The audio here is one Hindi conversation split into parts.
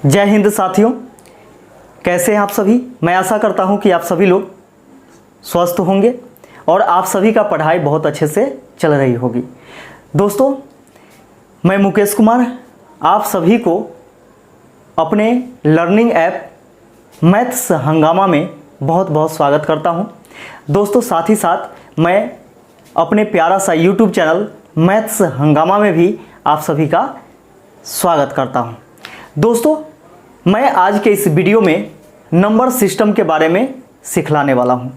जय हिंद साथियों, कैसे हैं आप सभी। मैं आशा करता हूं कि आप सभी लोग स्वस्थ होंगे और आप सभी का पढ़ाई बहुत अच्छे से चल रही होगी। दोस्तों, मैं मुकेश कुमार आप सभी को अपने लर्निंग ऐप मैथ्स हंगामा में बहुत बहुत स्वागत करता हूं। दोस्तों, साथ ही साथ मैं अपने प्यारा सा यूट्यूब चैनल मैथ्स हंगामा में भी आप सभी का स्वागत करता हूं। दोस्तों, मैं आज के इस वीडियो में नंबर सिस्टम के बारे में सिखलाने वाला हूं।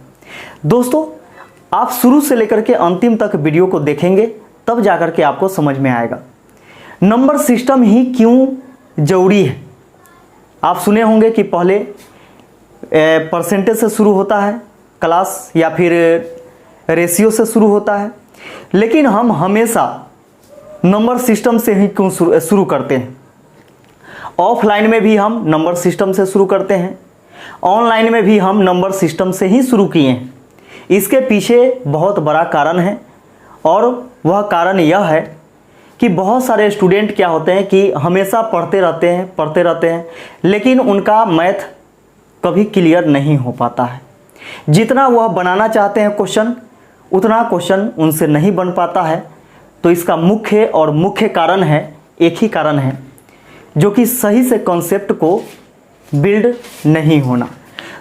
दोस्तों, आप शुरू से लेकर के अंतिम तक वीडियो को देखेंगे तब जाकर के आपको समझ में आएगा नंबर सिस्टम ही क्यों जरूरी है। आप सुने होंगे कि पहले परसेंटेज से शुरू होता है क्लास या फिर रेशियो से शुरू होता है, लेकिन हम हमेशा नंबर सिस्टम से ही क्यों शुरू करते हैं। ऑफलाइन में भी हम नंबर सिस्टम से शुरू करते हैं, ऑनलाइन में भी हम नंबर सिस्टम से ही शुरू किए हैं। इसके पीछे बहुत बड़ा कारण है और वह कारण यह है कि बहुत सारे स्टूडेंट क्या होते हैं कि हमेशा पढ़ते रहते हैं लेकिन उनका मैथ कभी क्लियर नहीं हो पाता है। जितना वह बनाना चाहते हैं क्वेश्चन, उतना क्वेश्चन उनसे नहीं बन पाता है। तो इसका मुख्य कारण है, एक ही कारण है, जो कि सही से कॉन्सेप्ट को बिल्ड नहीं होना।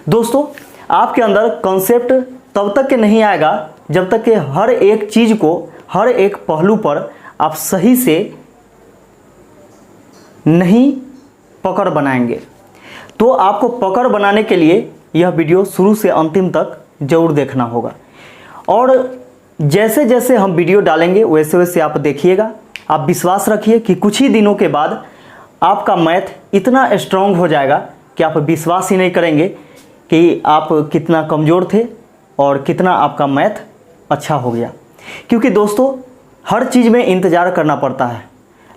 दोस्तों, आपके अंदर कॉन्सेप्ट तब तक के नहीं आएगा जब तक कि हर एक चीज़ को, हर एक पहलू पर आप सही से नहीं पकड़ बनाएंगे। तो आपको पकड़ बनाने के लिए यह वीडियो शुरू से अंतिम तक जरूर देखना होगा। और जैसे जैसे हम वीडियो डालेंगे वैसे वैसे आप देखिएगा। आप विश्वास रखिए कि कुछ ही दिनों के बाद आपका मैथ इतना स्ट्रांग हो जाएगा कि आप विश्वास ही नहीं करेंगे कि आप कितना कमज़ोर थे और कितना आपका मैथ अच्छा हो गया। क्योंकि दोस्तों, हर चीज़ में इंतज़ार करना पड़ता है।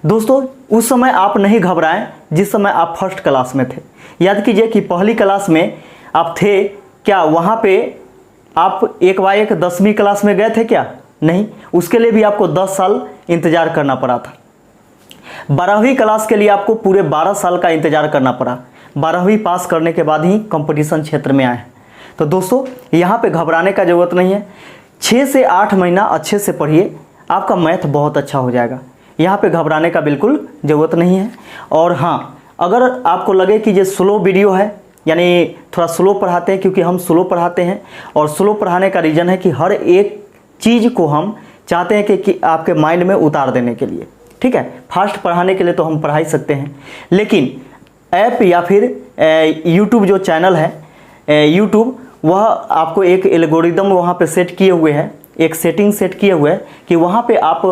दोस्तों, उस समय आप नहीं घबराएं जिस समय आप फर्स्ट क्लास में थे। याद कीजिए कि पहली क्लास में आप थे क्या, वहाँ पे आप एक बार 10वीं क्लास में गए थे क्या? नहीं, उसके लिए भी आपको 10 साल इंतज़ार करना पड़ा था। 12वीं क्लास के लिए आपको पूरे 12 साल का इंतज़ार करना पड़ा। 12वीं पास करने के बाद ही कंपटीशन क्षेत्र में आए। तो दोस्तों, यहाँ पे घबराने का ज़रूरत नहीं है। 6 से 8 महीना अच्छे से पढ़िए, आपका मैथ बहुत अच्छा हो जाएगा। यहाँ पे घबराने का बिल्कुल ज़रूरत नहीं है। और हाँ, अगर आपको लगे कि ये स्लो वीडियो है, यानी थोड़ा स्लो पढ़ाते हैं, क्योंकि हम स्लो पढ़ाते हैं और स्लो पढ़ाने का रीज़न है कि हर एक चीज़ को हम चाहते हैं कि आपके माइंड में उतार देने के लिए। ठीक है, फास्ट पढ़ाने के लिए तो हम पढ़ा ही सकते हैं, लेकिन ऐप या फिर यूट्यूब जो चैनल है यूट्यूब, वह आपको एक एल्गोरिदम वहाँ पे सेट किए हुए है, एक सेटिंग सेट किए हुए है कि वहाँ पे आप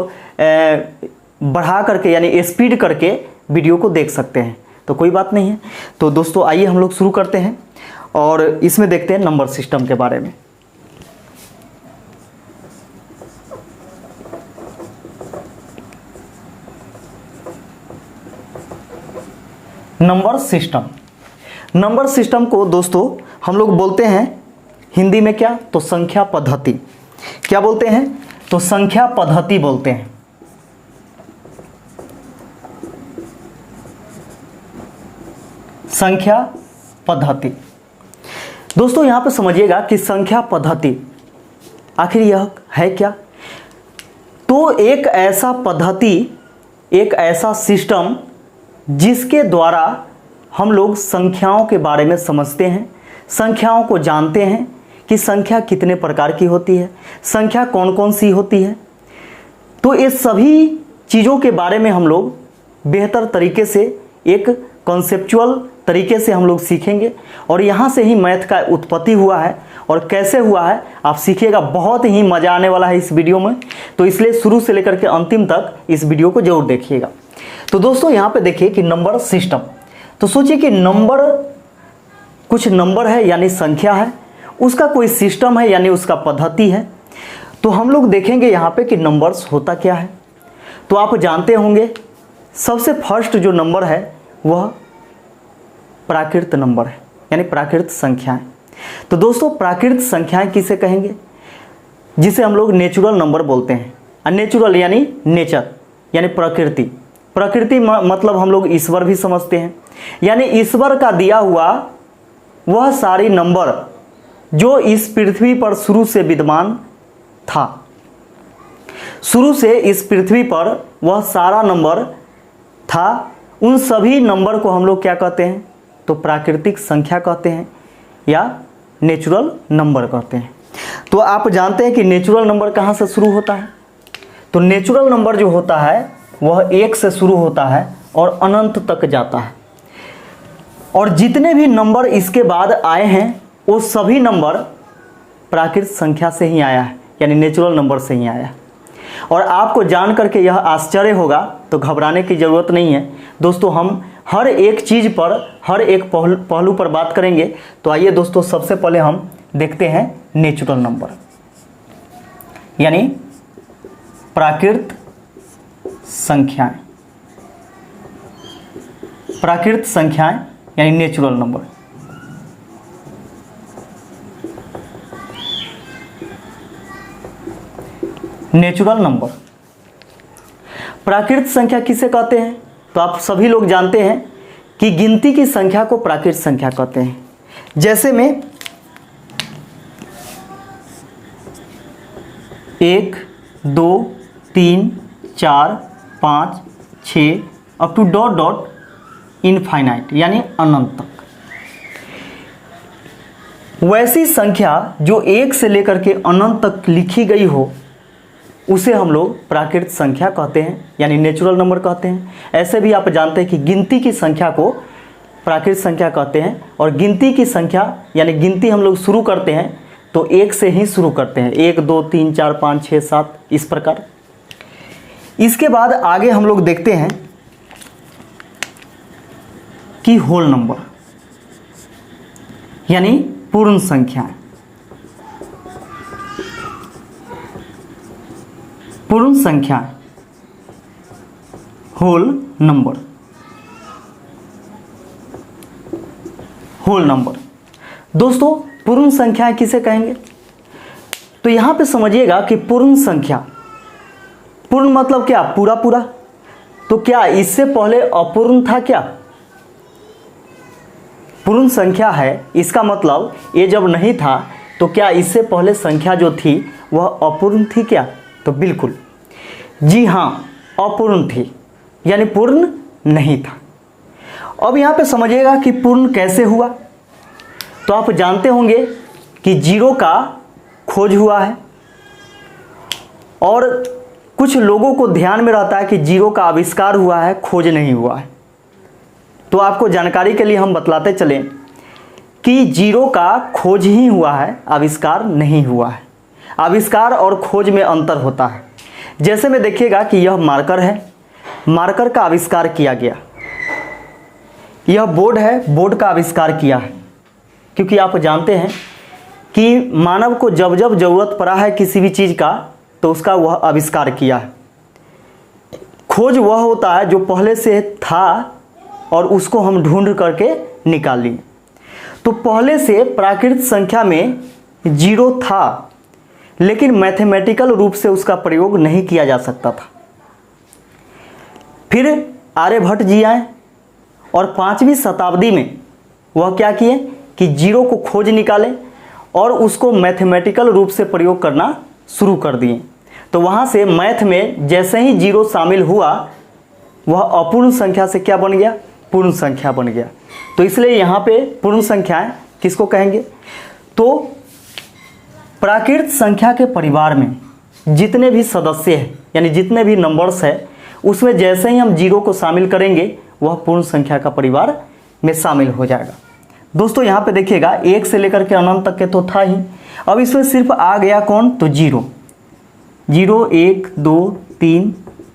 बढ़ा करके यानी स्पीड करके वीडियो को देख सकते हैं। तो कोई बात नहीं है। तो दोस्तों, आइए हम लोग शुरू करते हैं और इसमें देखते हैं नंबर सिस्टम के बारे में। नंबर सिस्टम को दोस्तों हम लोग बोलते हैं हिंदी में क्या, तो संख्या पद्धति। क्या बोलते हैं? तो संख्या पद्धति बोलते हैं। संख्या पद्धति। दोस्तों, यहां पे समझिएगा कि संख्या पद्धति आखिर यह है क्या। तो एक ऐसा पद्धति, एक ऐसा सिस्टम जिसके द्वारा हम लोग संख्याओं के बारे में समझते हैं, संख्याओं को जानते हैं कि संख्या कितने प्रकार की होती है, संख्या कौन कौन सी होती है। तो ये सभी चीज़ों के बारे में हम लोग बेहतर तरीके से, एक कॉन्सेप्चुअल तरीके से हम लोग सीखेंगे। और यहाँ से ही मैथ का उत्पत्ति हुआ है और कैसे हुआ है आप सीखिएगा। बहुत ही मज़ा आने वाला है इस वीडियो में, तो इसलिए शुरू से लेकर के अंतिम तक इस वीडियो को जरूर देखिएगा। तो दोस्तों, यहाँ पे देखिए कि नंबर सिस्टम। तो सोचिए कि नंबर, कुछ नंबर है यानी संख्या है, उसका कोई सिस्टम है यानी उसका पद्धति है। तो हम लोग देखेंगे यहाँ पे कि नंबर्स होता क्या है। तो आप जानते होंगे सबसे फर्स्ट जो नंबर है वह प्राकृत नंबर है, यानी प्राकृत संख्याएं। तो दोस्तों, प्राकृत संख्याएं किसे कहेंगे? जिसे हम लोग नेचुरल नंबर बोलते हैं। नेचुरल यानी नेचर, यानी प्रकृति। प्रकृति मतलब हम लोग ईश्वर भी समझते हैं। यानी ईश्वर का दिया हुआ वह सारे नंबर जो इस पृथ्वी पर शुरू से विद्यमान था, शुरू से इस पृथ्वी पर वह सारा नंबर था, उन सभी नंबर को हम लोग क्या कहते हैं? तो प्राकृतिक संख्या कहते हैं या नेचुरल नंबर कहते हैं। तो आप जानते हैं कि नेचुरल नंबर कहाँ से शुरू होता है? तो नेचुरल नंबर जो होता है वह 1 से शुरू होता है और अनंत तक जाता है, और जितने भी नंबर इसके बाद आए हैं वो सभी नंबर प्राकृतिक संख्या से ही आया है, यानी नेचुरल नंबर से ही आया है। और आपको जान करके यह आश्चर्य होगा, तो घबराने की ज़रूरत नहीं है दोस्तों। हम हर एक चीज़ पर, हर एक पहलू पर बात करेंगे। तो आइए दोस्तों, सबसे पहले हम देखते हैं नेचुरल नंबर, यानी प्राकृत संख्याएं। प्राकृत संख्याएं यानी नेचुरल नंबर। नेचुरल नंबर, प्राकृत संख्या किसे कहते हैं? तो आप सभी लोग जानते हैं कि गिनती की संख्या को प्राकृत संख्या कहते हैं। जैसे में 1, 2, 3, 4, 5, 6 up to dot dot infinite, यानी अनंत तक। वैसी संख्या जो 1 से लेकर के अनंत तक लिखी गई हो उसे हम लोग प्राकृत संख्या कहते हैं, यानी नेचुरल नंबर कहते हैं। ऐसे भी आप जानते हैं कि गिनती की संख्या को प्राकृत संख्या कहते हैं, और गिनती की संख्या यानी गिनती हम लोग शुरू करते हैं तो 1 से ही शुरू करते हैं, 1, 2, 3, 4, 5, 6, 7 इस प्रकार। इसके बाद आगे हम लोग देखते हैं कि होल नंबर, यानी पूर्ण संख्याएं। पूर्ण संख्या, होल नंबर। होल नंबर दोस्तों, पूर्ण संख्या किसे कहेंगे? तो यहां पे समझिएगा कि पूर्ण संख्या, पूर्ण मतलब क्या? पूरा पूरा। तो क्या इससे पहले अपूर्ण था क्या? पूर्ण संख्या है, इसका मतलब ये जब नहीं था तो क्या इससे पहले संख्या जो थी वह अपूर्ण थी क्या? तो बिल्कुल जी हाँ, अपूर्ण थी, यानी पूर्ण नहीं था। अब यहाँ पे समझिएगा कि पूर्ण कैसे हुआ। तो आप जानते होंगे कि जीरो का खोज हुआ है, और कुछ लोगों को ध्यान में रहता है कि जीरो का आविष्कार हुआ है, खोज नहीं हुआ है। तो आपको जानकारी के लिए हम बतलाते चलें कि जीरो का खोज ही हुआ है, आविष्कार नहीं हुआ है। आविष्कार और खोज में अंतर होता है। जैसे में देखिएगा कि यह मार्कर है, मार्कर का आविष्कार किया गया। यह बोर्ड है, बोर्ड का आविष्कार किया है, क्योंकि आप जानते हैं कि मानव को जब जब जरूरत पड़ा है किसी भी चीज़ का तो उसका वह आविष्कार किया है। खोज वह होता है जो पहले से था और उसको हम ढूंढ करके निकाल लिए। तो पहले से प्राकृतिक संख्या में जीरो था, लेकिन मैथमेटिकल रूप से उसका प्रयोग नहीं किया जा सकता था। फिर आर्यभट्ट जी आए और 5वीं शताब्दी में वह क्या किए कि जीरो को खोज निकाले और उसको मैथमेटिकल रूप से प्रयोग करना शुरू कर दिए। तो वहाँ से मैथ में जैसे ही जीरो शामिल हुआ वह अपूर्ण संख्या से क्या बन गया? पूर्ण संख्या बन गया। तो इसलिए यहाँ पे पूर्ण संख्याएं किसको कहेंगे? तो प्राकृत संख्या के परिवार में जितने भी सदस्य हैं, यानी जितने भी नंबर्स हैं, उसमें जैसे ही हम जीरो को शामिल करेंगे वह पूर्ण संख्या का परिवार में शामिल हो जाएगा। दोस्तों यहाँ पे देखिएगा 1 से लेकर के अनंत तक के तो था ही, अब इसमें सिर्फ आ गया कौन? तो zero. 0, 1, 2, 3,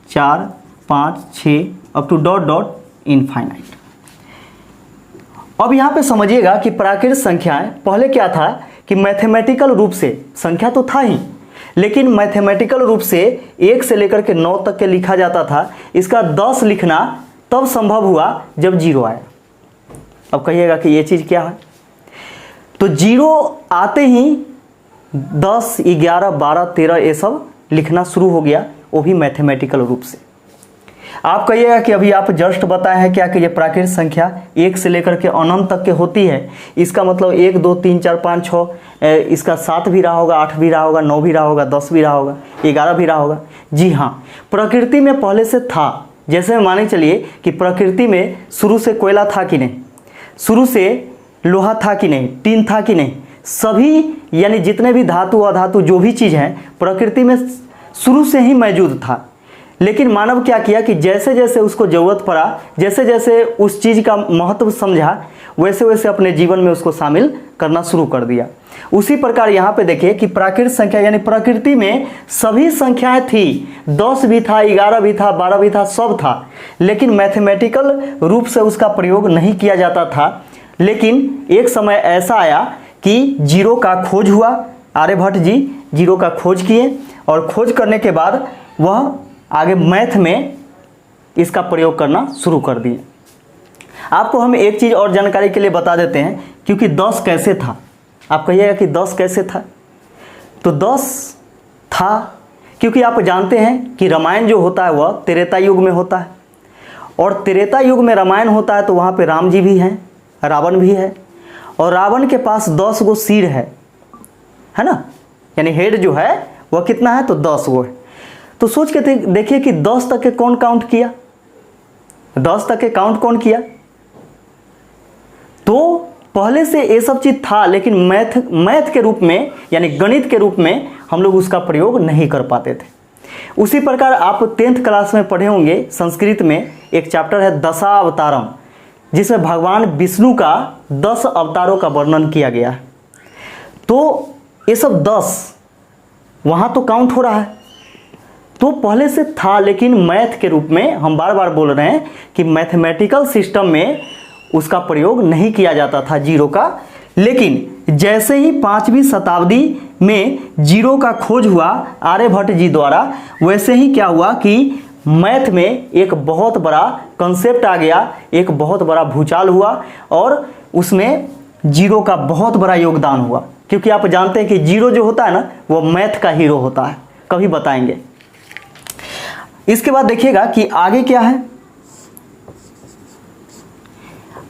4, 5, 6 up to dot dot infinite. अब यहाँ पे समझिएगा कि प्राकृतिक संख्याएं पहले क्या था कि मैथमेटिकल रूप से संख्या तो था ही, लेकिन मैथमेटिकल रूप से 1 से लेकर के 9 तक के लिखा जाता था। इसका 10 लिखना तब संभव हुआ जब जीरो आया। अब कहिएगा कि ये चीज़ क्या है? तो जीरो आते ही 10, 11, 12, 13 ये सब लिखना शुरू हो गया, वो भी मैथमेटिकल रूप से। आप कहिएगा कि अभी आप जस्ट बताए हैं क्या कि ये प्राकृत संख्या 1 से लेकर के अनंत तक के होती है, इसका मतलब 1 2 3 4 5 6, इसका 7 भी रहा होगा, 8 भी रहा होगा, 9 भी रहा होगा, 10 भी रहा होगा, 11 भी रहा होगा। जी हाँ, प्रकृति में पहले से था। जैसे माने चलिए कि प्रकृति में शुरू से कोयला था कि नहीं, शुरू से लोहा था कि नहीं, टीन था कि नहीं, सभी यानी जितने भी धातु अधातु जो भी चीज़ है प्रकृति में शुरू से ही मौजूद था। लेकिन मानव क्या किया कि जैसे जैसे उसको ज़रूरत पड़ा, जैसे जैसे उस चीज़ का महत्व समझा, वैसे वैसे अपने जीवन में उसको शामिल करना शुरू कर दिया। उसी प्रकार यहाँ पे देखिए कि प्राकृतिक संख्या यानी प्रकृति में सभी संख्याएं थी, 10 भी था, 11 भी था, 12 भी था, सब था, लेकिन मैथमेटिकल रूप से उसका प्रयोग नहीं किया जाता था। लेकिन एक समय ऐसा आया कि जीरो का खोज हुआ, आर्यभट्ट जी जीरो का खोज किए और खोज करने के बाद वह आगे मैथ में इसका प्रयोग करना शुरू कर दिए। आपको हम एक चीज़ और जानकारी के लिए बता देते हैं, क्योंकि 10 कैसे था, आप कहिएगा कि 10 कैसे था, तो 10 था क्योंकि आप जानते हैं कि रामायण जो होता है वह त्रेता युग में होता है, और त्रेता युग में रामायण होता है तो वहाँ पे राम जी भी हैं, रावण भी है, और रावण के पास 10 गो सिर है ना, यानी हेड जो है वह कितना है, तो 10 गो है। तो सोच के देखिए कि 10 तक के कौन काउंट किया, 10 तक के काउंट कौन किया। तो पहले से ये सब चीज़ था, लेकिन मैथ के रूप में यानी गणित के रूप में हम लोग उसका प्रयोग नहीं कर पाते थे। उसी प्रकार आप 10th क्लास में पढ़े होंगे संस्कृत में, एक चैप्टर है दशावतारम, जिसमें भगवान विष्णु का 10 अवतारों का वर्णन किया गया है। तो ये सब 10 वहाँ तो काउंट हो रहा है, तो पहले से था, लेकिन मैथ के रूप में हम बार बार बोल रहे हैं कि मैथमेटिकल सिस्टम में उसका प्रयोग नहीं किया जाता था जीरो का। लेकिन जैसे ही 5वीं शताब्दी में जीरो का खोज हुआ आर्यभट्ट जी द्वारा, वैसे ही क्या हुआ कि मैथ में एक बहुत बड़ा कंसेप्ट आ गया, एक बहुत बड़ा भूचाल हुआ, और उसमें जीरो का बहुत बड़ा योगदान हुआ। क्योंकि आप जानते हैं कि जीरो जो होता है ना, वो मैथ का हीरो होता है, कभी बताएंगे। इसके बाद देखिएगा कि आगे क्या है।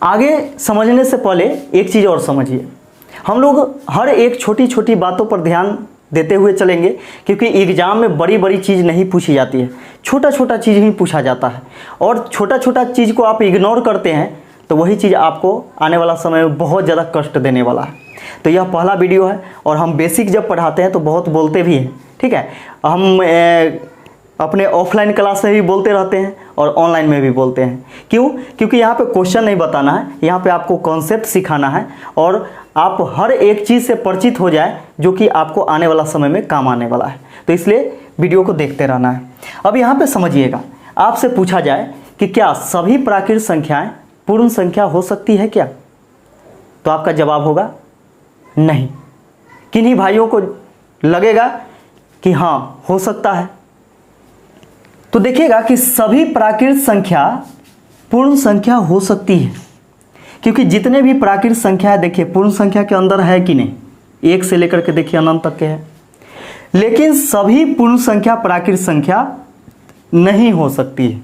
आगे समझने से पहले एक चीज़ और समझिए, हम लोग हर एक छोटी छोटी बातों पर ध्यान देते हुए चलेंगे, क्योंकि एग्जाम में बड़ी बड़ी चीज़ नहीं पूछी जाती है, छोटा छोटा चीज़ ही पूछा जाता है, और छोटा छोटा चीज़ को आप इग्नोर करते हैं तो वही चीज़ आपको आने वाला समय में बहुत ज़्यादा कष्ट देने वाला है। तो यह पहला वीडियो है, और हम बेसिक जब पढ़ाते हैं तो बहुत बोलते भी हैं, ठीक है। हम अपने ऑफलाइन क्लास में भी बोलते रहते हैं और ऑनलाइन में भी बोलते हैं। क्यों? क्योंकि यहाँ पे क्वेश्चन नहीं बताना है, यहाँ पे आपको कॉन्सेप्ट सिखाना है, और आप हर एक चीज़ से परिचित हो जाए जो कि आपको आने वाला समय में काम आने वाला है। तो इसलिए वीडियो को देखते रहना है। अब यहाँ पे समझिएगा, आपसे पूछा जाए कि क्या सभी प्राकृतिक संख्याएँ पूर्ण संख्या हो सकती है क्या, तो आपका जवाब होगा नहीं। किन्हीं भाइयों को लगेगा कि हाँ हो सकता है। तो देखिएगा कि सभी प्राकृतिक संख्या पूर्ण संख्या हो सकती है, क्योंकि जितने भी प्राकृतिक संख्या है देखिए पूर्ण संख्या के अंदर है कि नहीं, 1 से लेकर के देखिए अनंत तक के है। लेकिन सभी पूर्ण संख्या प्राकृतिक संख्या नहीं हो सकती है।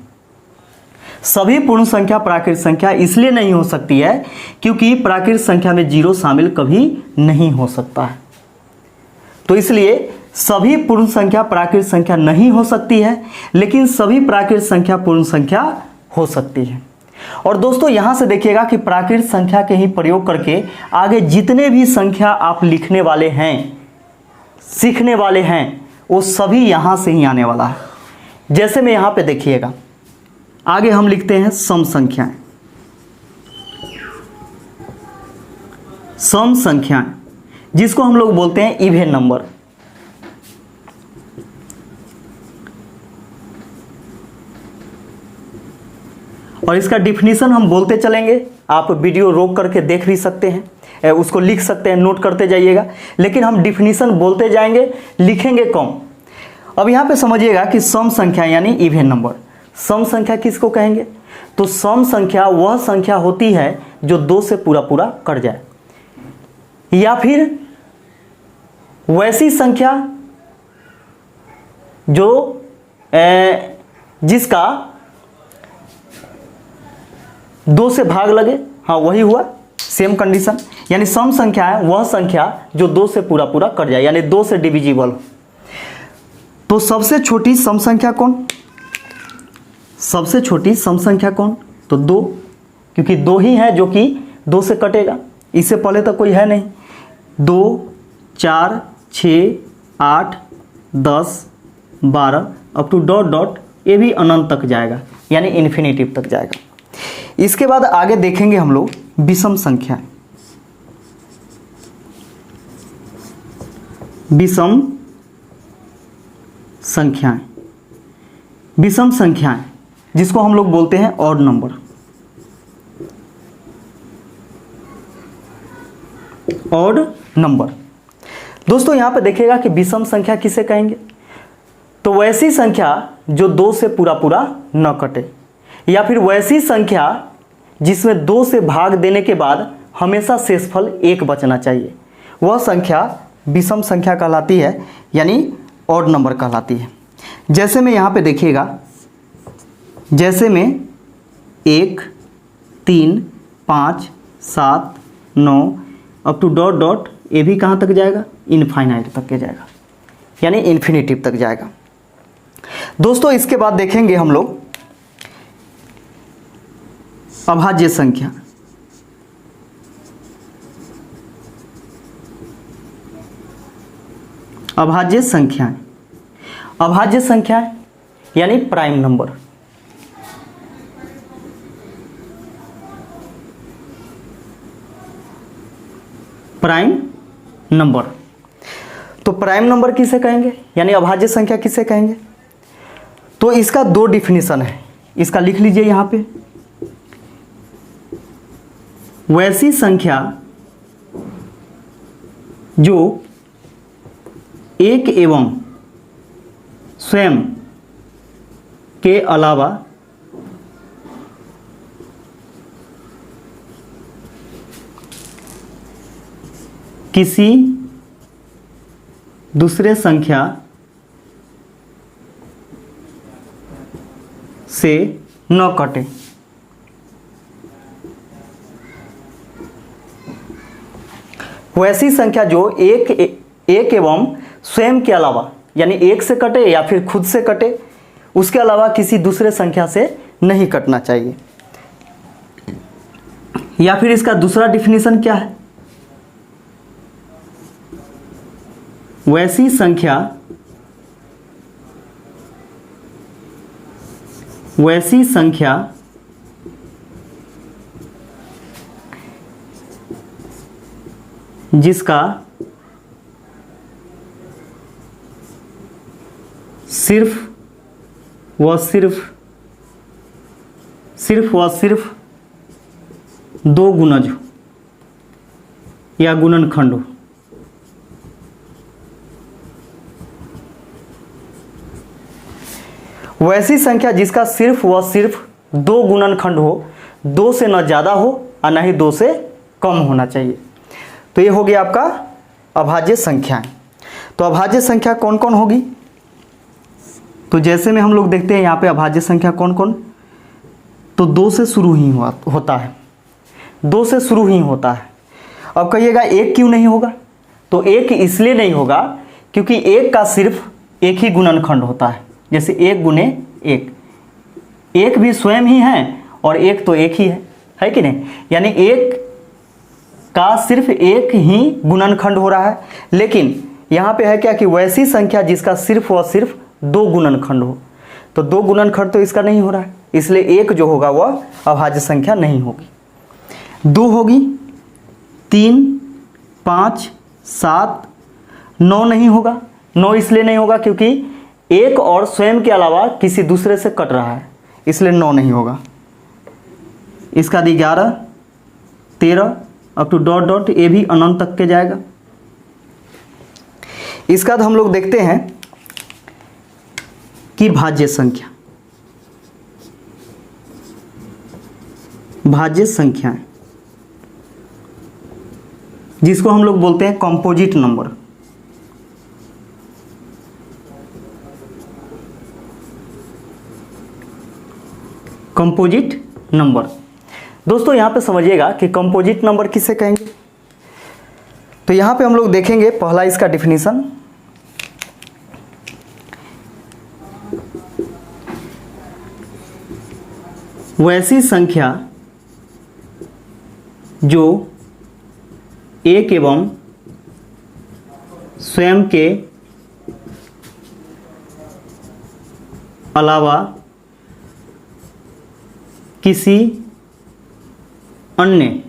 सभी पूर्ण संख्या प्राकृतिक संख्या इसलिए नहीं हो सकती है क्योंकि प्राकृतिक संख्या में जीरो शामिल कभी नहीं हो सकता है। तो इसलिए सभी पूर्ण संख्या प्राकृतिक संख्या नहीं हो सकती है, लेकिन सभी प्राकृतिक संख्या पूर्ण संख्या हो सकती है। और दोस्तों यहाँ से देखिएगा कि प्राकृतिक संख्या के ही प्रयोग करके आगे जितने भी संख्या आप लिखने वाले हैं, सीखने वाले हैं, वो सभी यहाँ से ही आने वाला है। जैसे में यहाँ पे देखिएगा, आगे हम लिखते हैं सम संख्याएं। सम संख्याएं जिसको हम लोग बोलते हैं इवन नंबर। और इसका डिफिनीशन हम बोलते चलेंगे, आप वीडियो रोक करके देख भी सकते हैं, उसको लिख सकते हैं, नोट करते जाइएगा, लेकिन हम डिफिनीशन बोलते जाएंगे, लिखेंगे कम। अब यहाँ पे समझिएगा कि सम संख्या यानी इवन नंबर। सम संख्या किसको कहेंगे? तो सम संख्या वह संख्या होती है जो 2 से पूरा पूरा कट जाए, या फिर वैसी संख्या जो जिसका 2 से भाग लगे, हाँ वही हुआ सेम कंडीशन। यानी सम संख्या है वह संख्या जो 2 से पूरा पूरा कट जाए, यानी 2 से डिविजिबल हो। तो सबसे छोटी सम संख्या कौन? सबसे छोटी सम संख्या कौन? तो 2, क्योंकि 2 ही है जो कि 2 से कटेगा, इससे पहले तो कोई है नहीं। 2, 4, 6, 8, 10, 12 अप टू डॉट डॉट, ये भी अनंत तक जाएगा, यानी इन्फिनिटिव तक जाएगा। इसके बाद आगे देखेंगे हम लोग विषम संख्या। विषम संख्याएं, विषम संख्याएं जिसको हम लोग बोलते हैं ऑड नंबर। ऑड नंबर दोस्तों यहां पे देखिएगा कि विषम संख्या किसे कहेंगे? तो वैसी संख्या जो 2 से पूरा पूरा न कटे, या फिर वैसी संख्या जिसमें 2 से भाग देने के बाद हमेशा शेषफल 1 बचना चाहिए, वह संख्या विषम संख्या कहलाती है, यानी ऑड नंबर कहलाती है। जैसे में यहाँ पे देखिएगा, जैसे में 1, 3, 5, 7, 9 अप टू डॉट डॉट, ये भी कहाँ तक जाएगा? इनफाइनाइट तक के जाएगा, यानी इन्फिनिटिव तक जाएगा। दोस्तों इसके बाद देखेंगे हम लोग अभाज्य संख्या। अभाज्य संख्याएं, अभाज्य संख्याएं यानी प्राइम नंबर। प्राइम नंबर, तो प्राइम नंबर किसे कहेंगे, यानी अभाज्य संख्या किसे कहेंगे? तो इसका 2 डिफिनीशन है, इसका लिख लीजिए यहाँ पे। वैसी संख्या जो एक एवं स्वयं के अलावा किसी दूसरे संख्या से न कटे। वैसी संख्या जो एक एवं स्वयं के अलावा, यानी एक से कटे या फिर खुद से कटे, उसके अलावा किसी दूसरे संख्या से नहीं कटना चाहिए। या फिर इसका दूसरा डिफिनीशन क्या है? वैसी संख्या, वैसी संख्या जिसका सिर्फ व सिर्फ 2 गुणज हो या गुणनखंड हो। वैसी संख्या जिसका सिर्फ व सिर्फ 2 गुणनखंड हो, 2 से न ज़्यादा हो और न ही 2 से कम होना चाहिए। तो ये हो गया आपका अभाज्य संख्याएं। तो अभाज्य संख्या कौन कौन होगी? तो जैसे में हम लोग देखते हैं यहाँ पे अभाज्य संख्या कौन कौन, तो 2 से शुरू ही होता है, 2 से शुरू ही होता है। अब कहिएगा 1 क्यों नहीं होगा? तो 1 इसलिए नहीं होगा क्योंकि 1 का सिर्फ एक ही गुणनखंड होता है, जैसे 1 गुने 1, 1 भी स्वयं ही है और 1 तो 1 ही है कि नहीं? यानी 1 का सिर्फ एक ही गुणनखंड हो रहा है। लेकिन यहाँ पे है क्या कि वैसी संख्या जिसका सिर्फ और सिर्फ 2 गुणनखंड हो, तो 2 गुणनखंड तो इसका नहीं हो रहा है, इसलिए 1 जो होगा वह अभाज्य संख्या नहीं होगी। 2 होगी, 3, 5, 7, 9 नहीं होगा। 9 इसलिए नहीं होगा क्योंकि 1 और स्वयं के अलावा किसी दूसरे से कट रहा है, इसलिए 9 नहीं होगा। इसका 11, 13 अप टू डॉट डॉट, ये भी अनंत तक के जाएगा। इसका हम लोग देखते हैं कि भाज्य संख्या, भाज्य संख्याएं जिसको हम लोग बोलते हैं कंपोजिट नंबर। कंपोजिट नंबर दोस्तों यहाँ पे समझिएगा कि कंपोजिट नंबर किसे कहेंगे। तो यहाँ पे हम लोग देखेंगे पहला इसका डिफिनीशन। वैसी संख्या जो एक एवं स्वयं के अलावा किसी अन्य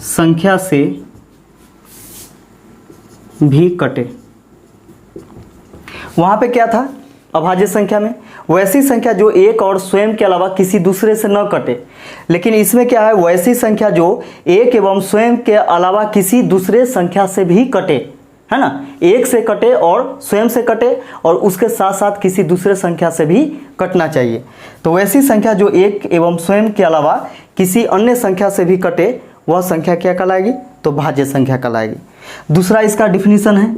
संख्या से भी कटे। वहां पे क्या था अभाज्य संख्या में? वैसी संख्या जो एक और स्वयं के अलावा किसी दूसरे से न कटे। लेकिन इसमें क्या है? वैसी संख्या जो एक एवं स्वयं के अलावा किसी दूसरे संख्या से भी कटे, है ना। एक से कटे और स्वयं से कटे और उसके साथ साथ किसी दूसरे संख्या से भी कटना चाहिए। तो वैसी संख्या जो एक एवं स्वयं के अलावा किसी अन्य संख्या से भी कटे वह संख्या क्या कहलाएगी? तो भाज्य संख्या कहलाएगी। दूसरा इसका डिफिनीशन है,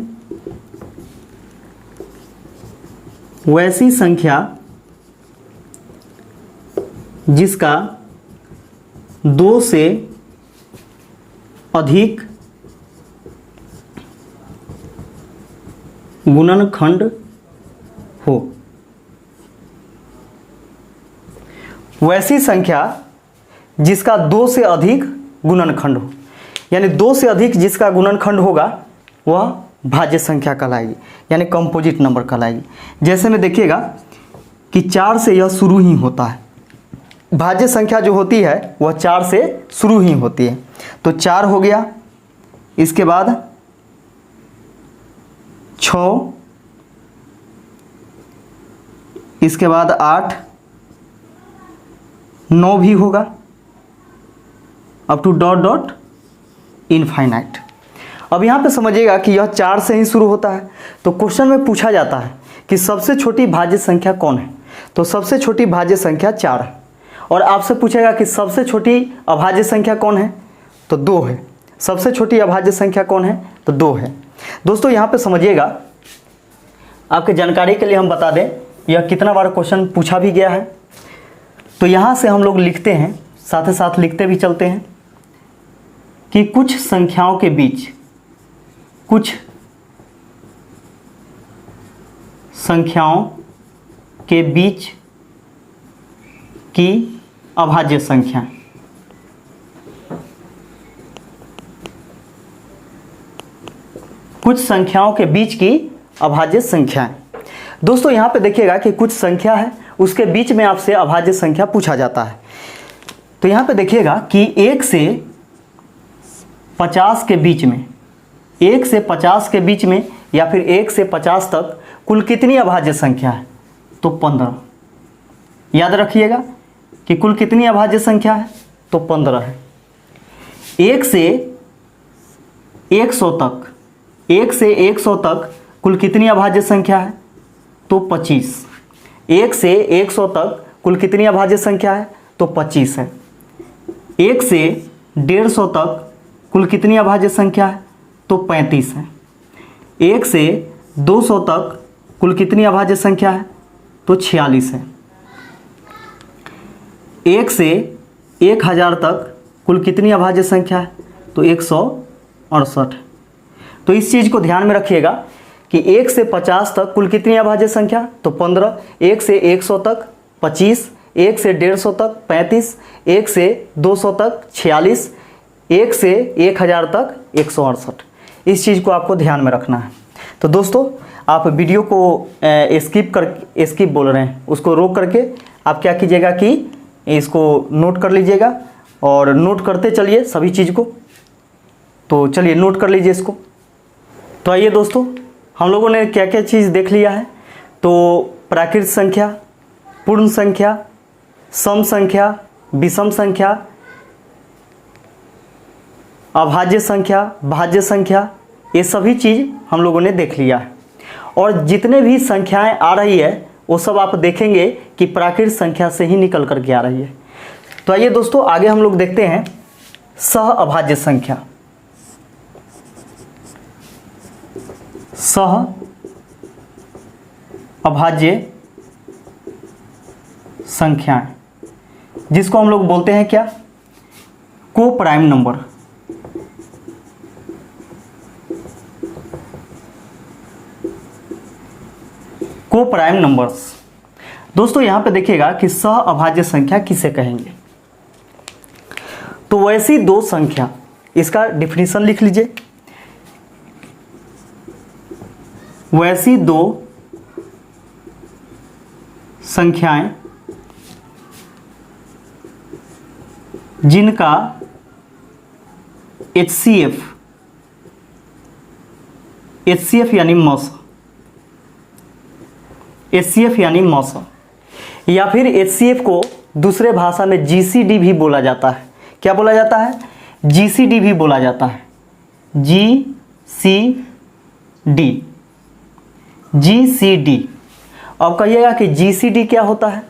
वैसी संख्या जिसका दो से अधिक गुणनखंड हो। वैसी संख्या जिसका दो से अधिक गुणनखंड हो, यानी दो से अधिक जिसका गुणनखंड होगा वह भाज्य संख्या कहलाएगी, यानी कंपोजिट नंबर कहलाएगी। जैसे में देखिएगा कि 4 से यह शुरू ही होता है। भाज्य संख्या जो होती है वह 4 से शुरू ही होती है। तो 4 हो गया, इसके बाद 6, इसके बाद 8, 9 भी होगा, up to dot dot infinite. अब यहाँ पे समझिएगा कि यह 4 से ही शुरू होता है। तो क्वेश्चन में पूछा जाता है कि सबसे छोटी भाज्य संख्या कौन है? तो सबसे छोटी भाज्य संख्या 4 है। और आपसे पूछेगा कि सबसे छोटी अभाज्य संख्या कौन है? तो 2 है। सबसे छोटी अभाज्य संख्या कौन है? तो 2 है। दोस्तों यहाँ पे समझिएगा, आपके जानकारी के लिए हम बता दें, यह कितना बार क्वेश्चन पूछा भी गया है। तो यहाँ से हम लोग लिखते हैं, साथ ही साथ लिखते भी चलते हैं कि कुछ संख्याओं के बीच, कुछ संख्याओं के बीच की अभाज्य संख्या, कुछ संख्याओं के बीच की अभाज्य संख्या। दोस्तों यहाँ पे देखिएगा कि कुछ संख्या है, उसके बीच में आपसे अभाज्य संख्या पूछा जाता है। तो यहाँ पे देखिएगा कि 1 से 50 के बीच में, 1 से 50 के बीच में या फिर 1 से 50 तक कुल कितनी अभाज्य संख्या है? तो 15। याद रखिएगा कि कुल कितनी अभाज्य संख्या है? तो 15 है। 1 से 100 तक, 1 से 100 तक कुल कितनी अभाज्य संख्या है? तो 25। 1 से 100 तक कुल कितनी अभाज्य संख्या है? तो 25 है। 1 से 150 तक कुल कितनी अभाज्य संख्या है? तो 35 है। 1 से 200 तक कुल कितनी अभाज्य संख्या है? तो 46 है। 1 से 1000 तक कुल कितनी अभाज्य संख्या है? तो 168। तो इस चीज़ को ध्यान में रखिएगा कि 1 से 50 तक कुल कितनी अभाज्य संख्या? तो 15। 1 से 100 तक 25, 1 से 150 तक 35, 1 से 200 तक 46, 1 से 1000 तक 168। इस चीज़ को आपको ध्यान में रखना है। तो दोस्तों आप वीडियो को स्किप बोल रहे हैं, उसको रोक करके आप क्या कीजिएगा कि इसको नोट कर लीजिएगा और नोट करते चलिए सभी चीज़ को। तो चलिए नोट कर लीजिए इसको। तो आइए दोस्तों, हम लोगों ने क्या क्या चीज़ देख लिया है। तो प्राकृत संख्या, पूर्ण संख्या, सम संख्या, विषम संख्या, अभाज्य संख्या, भाज्य संख्या, ये सभी चीज़ हम लोगों ने देख लिया है। और जितने भी संख्याएं आ रही है वो सब आप देखेंगे कि प्राकृत संख्या से ही निकल करके आ रही है। तो आइए दोस्तों आगे हम लोग देखते हैं सह अभाज्य संख्या। सह अभाज्य संख्याएं जिसको हम लोग बोलते हैं क्या, को प्राइम नंबर। को प्राइम नंबर्स। दोस्तों यहां पे देखिएगा कि सह अभाज्य संख्या किसे कहेंगे। तो वैसी दो संख्या, इसका डिफिनीशन लिख लीजिए। वैसी दो संख्याएं जिनका HCF यानी मौसा, HCF यानी मौसा, या फिर HCF को दूसरे भाषा में GCD भी बोला जाता है। क्या बोला जाता है? GCD भी बोला जाता है। GCD। अब कहिएगा कि GCD क्या होता है?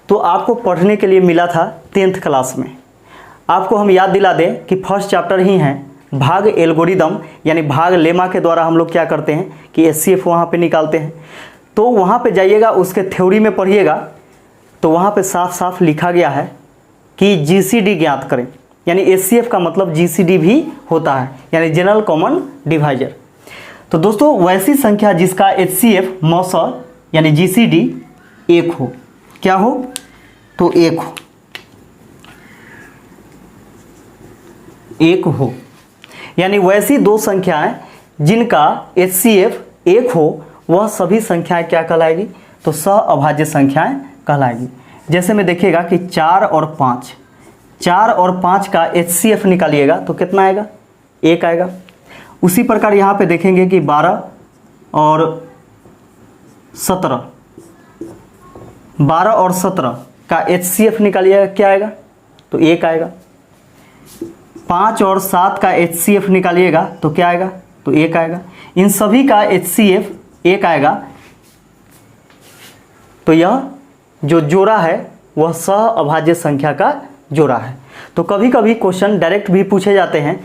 तो आपको पढ़ने के लिए मिला था 10th क्लास में। आपको हम याद दिला दें कि फर्स्ट चैप्टर ही है भाग एल्गोरिदम, यानी भाग लेमा के द्वारा हम लोग क्या करते हैं कि HCF वहाँ पे निकालते हैं। तो वहाँ पे जाइएगा, उसके थ्योरी में पढ़िएगा, तो वहाँ पे साफ साफ लिखा गया है कि GCD ज्ञात करें, यानी HCF का मतलब GCD भी होता है, यानी जनरल कॉमन डिवाइजर। तो दोस्तों वैसी संख्या जिसका HCF मौसा यानी GCD एक हो, क्या हो? तो एक हो, यानी वैसी दो संख्याएं जिनका HCF एक हो, वह सभी संख्याएं क्या कहलाएगी? तो सह अभाज्य संख्याएं कहलाएगी। जैसे में देखिएगा कि 4 और 5 का HCF निकालिएगा तो कितना आएगा? 1 आएगा। उसी प्रकार यहाँ पे देखेंगे कि 12 और 17 का HCF निकालिएगा, क्या आएगा? तो 1 आएगा। 5 और 7 का HCF निकालिएगा तो क्या आएगा? तो 1 आएगा। इन सभी का HCF 1 आएगा। तो यह जो जोड़ा है वह सह अभाज्य संख्या का जोड़ा है। तो कभी कभी क्वेश्चन डायरेक्ट भी पूछे जाते हैं